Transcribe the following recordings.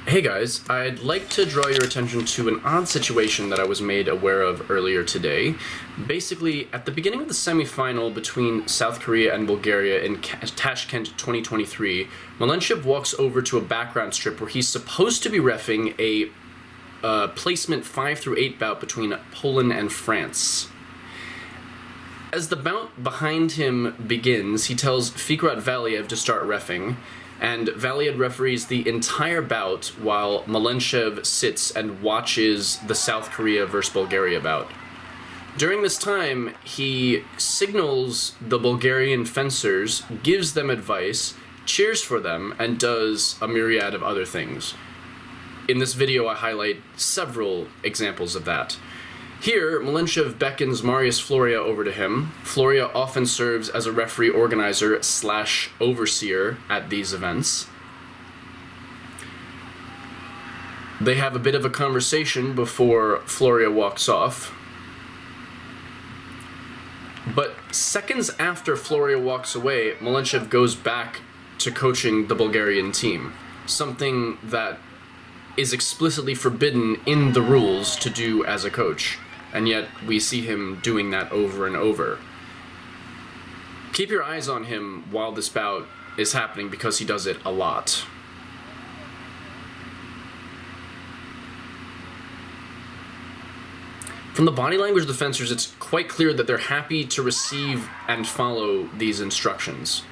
Hey guys, I'd like to draw your attention to an odd situation that I was made aware of earlier today. Basically, at the beginning of the semifinal between South Korea and Bulgaria in Tashkent 2023, Milenchev walks over to a background strip where he's supposed to be reffing a placement 5 through 8 bout between Poland and France. As the bout behind him begins, he tells Fikret Valiev to start reffing, and Valiev referees the entire bout while Milenchev sits and watches the South Korea versus Bulgaria bout. During this time, he signals the Bulgarian fencers, gives them advice, cheers for them, and does a myriad of other things. In this video, I highlight several examples of that. Here, Milenchev beckons Marius Floria over to him. Floria often serves as a referee organizer / overseer at these events. They have a bit of a conversation before Floria walks off. But seconds after Floria walks away, Milenchev goes back to coaching the Bulgarian team, something that is explicitly forbidden in the rules to do as a coach. And yet, we see him doing that over and over. Keep your eyes on him while this bout is happening because he does it a lot. From the body language of the fencers, it's quite clear that they're happy to receive and follow these instructions.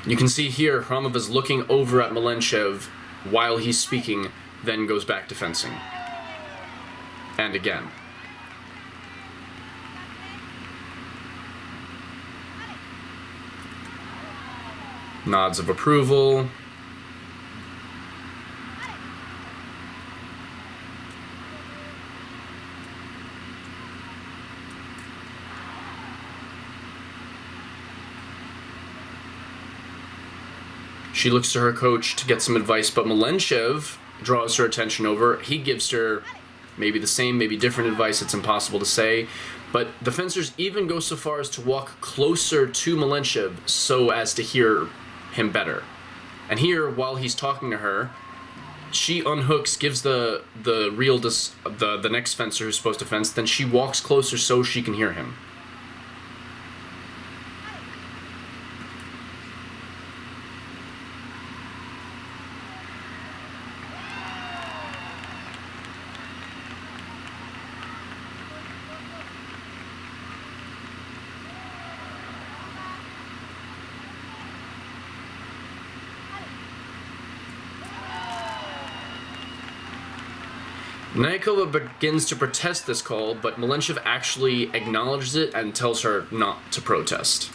You can see here, Hramov is looking over at Milenchev while he's speaking, then goes back to fencing. And again. Nods of approval. She looks to her coach to get some advice, but Milenchev draws her attention over. He gives her maybe the same, maybe different advice. It's impossible to say. But the fencers even go so far as to walk closer to Milenchev so as to hear him better. And here, while he's talking to her, she unhooks, gives the next fencer who's supposed to fence, then she walks closer so she can hear him. Nyakova begins to protest this call, but Milenchev actually acknowledges it and tells her not to protest.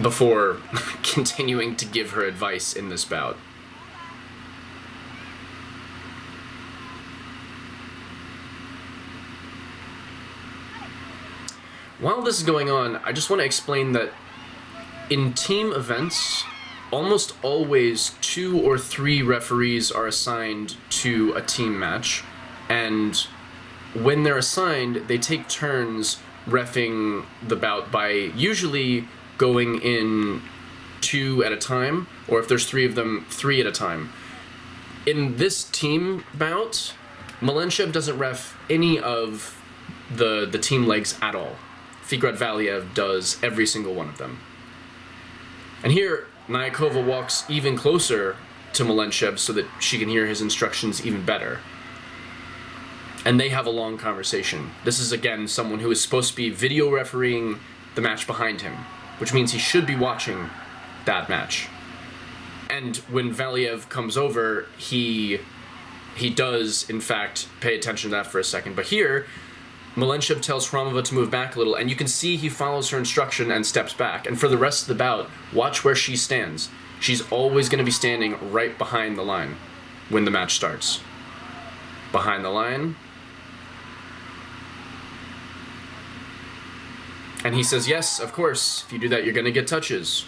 Before continuing to give her advice in this bout. While this is going on, I just want to explain that in team events, almost always 2 or 3 referees are assigned to a team match, and when they're assigned, they take turns reffing the bout by usually going in 2 at a time, or if there's 3 of them, 3 at a time. In this team bout, Milenchev doesn't ref any of the team legs at all. Fikret Valiev does every single one of them. And here, Nyakova walks even closer to Milenchev so that she can hear his instructions even better. And they have a long conversation. This is, again, someone who is supposed to be video refereeing the match behind him, which means he should be watching that match. And when Valiev comes over, he does, in fact, pay attention to that for a second. But here, Milenchev tells Hramova to move back a little, and you can see he follows her instruction and steps back. And for the rest of the bout, watch where she stands. She's always going to be standing right behind the line when the match starts. Behind the line. And he says, yes, of course, if you do that, you're going to get touches.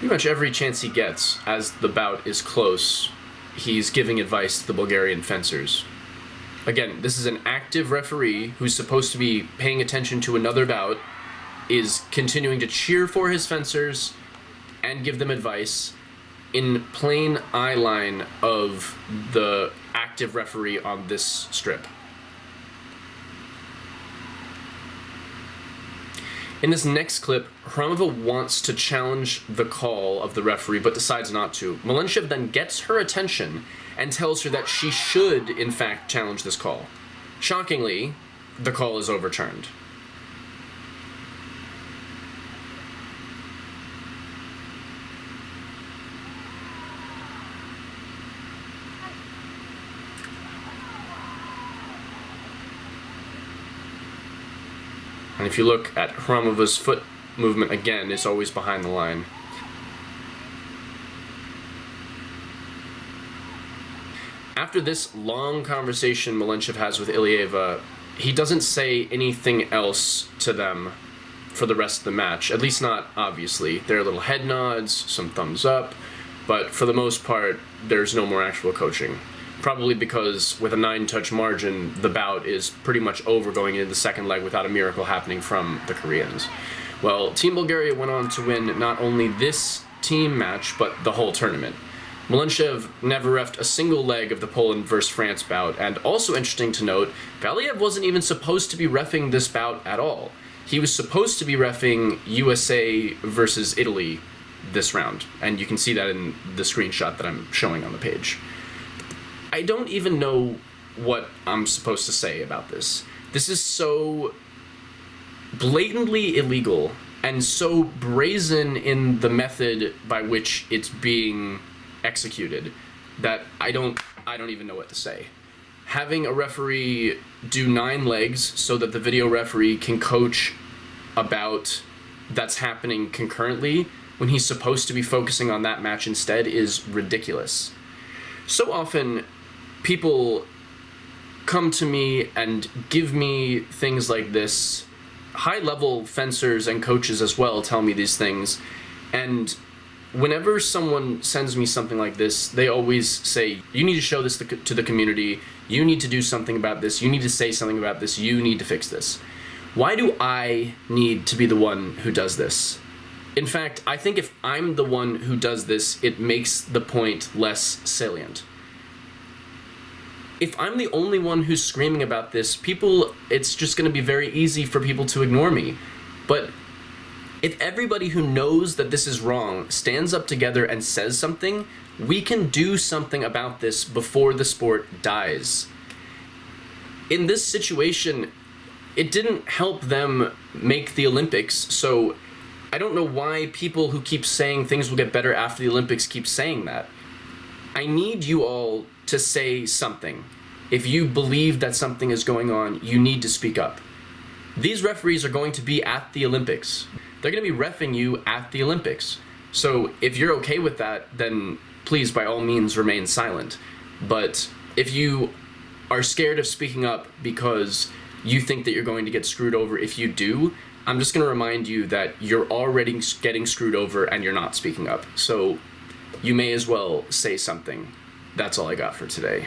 Pretty much every chance he gets, as the bout is close, he's giving advice to the Bulgarian fencers. Again, this is an active referee who's supposed to be paying attention to another bout, is continuing to cheer for his fencers and give them advice in plain eye line of the active referee on this strip. In this next clip, Hramova wants to challenge the call of the referee, but decides not to. Milenchev then gets her attention and tells her that she should, in fact, challenge this call. Shockingly, the call is overturned. And if you look at Hramova's foot movement again, it's always behind the line. After this long conversation Milenchev has with Ilieva, he doesn't say anything else to them for the rest of the match, at least not obviously. There are little head nods, some thumbs up, but for the most part, there's no more actual coaching. Probably because with a 9-touch margin, the bout is pretty much over going into the second leg without a miracle happening from the Koreans. Well, Team Bulgaria went on to win not only this team match, but the whole tournament. Milenchev never reffed a single leg of the Poland vs. France bout, and also interesting to note, Valiev wasn't even supposed to be reffing this bout at all. He was supposed to be reffing USA versus Italy this round, and you can see that in the screenshot that I'm showing on the page. I don't even know what I'm supposed to say about this. This is so blatantly illegal and so brazen in the method by which it's being executed that I don't even know what to say. Having a referee do 9 legs so that the video referee can coach a bout that's happening concurrently when he's supposed to be focusing on that match instead is ridiculous. So often people come to me and give me things like this. High-level fencers and coaches as well tell me these things, and whenever someone sends me something like this, they always say, you need to show this to the community, you need to do something about this, you need to say something about this, you need to fix this. Why do I need to be the one who does this? In fact, I think if I'm the one who does this, it makes the point less salient. If I'm the only one who's screaming about this, it's just going to be very easy for people to ignore me. But if everybody who knows that this is wrong stands up together and says something, we can do something about this before the sport dies. In this situation, it didn't help them make the Olympics, so I don't know why people who keep saying things will get better after the Olympics keep saying that. I need you all to say something. If you believe that something is going on, you need to speak up. These referees are going to be at the Olympics. They're going to be reffing you at the Olympics. So if you're okay with that, then please, by all means, remain silent. But if you are scared of speaking up because you think that you're going to get screwed over if you do, I'm just going to remind you that you're already getting screwed over and you're not speaking up. So you may as well say something. That's all I got for today.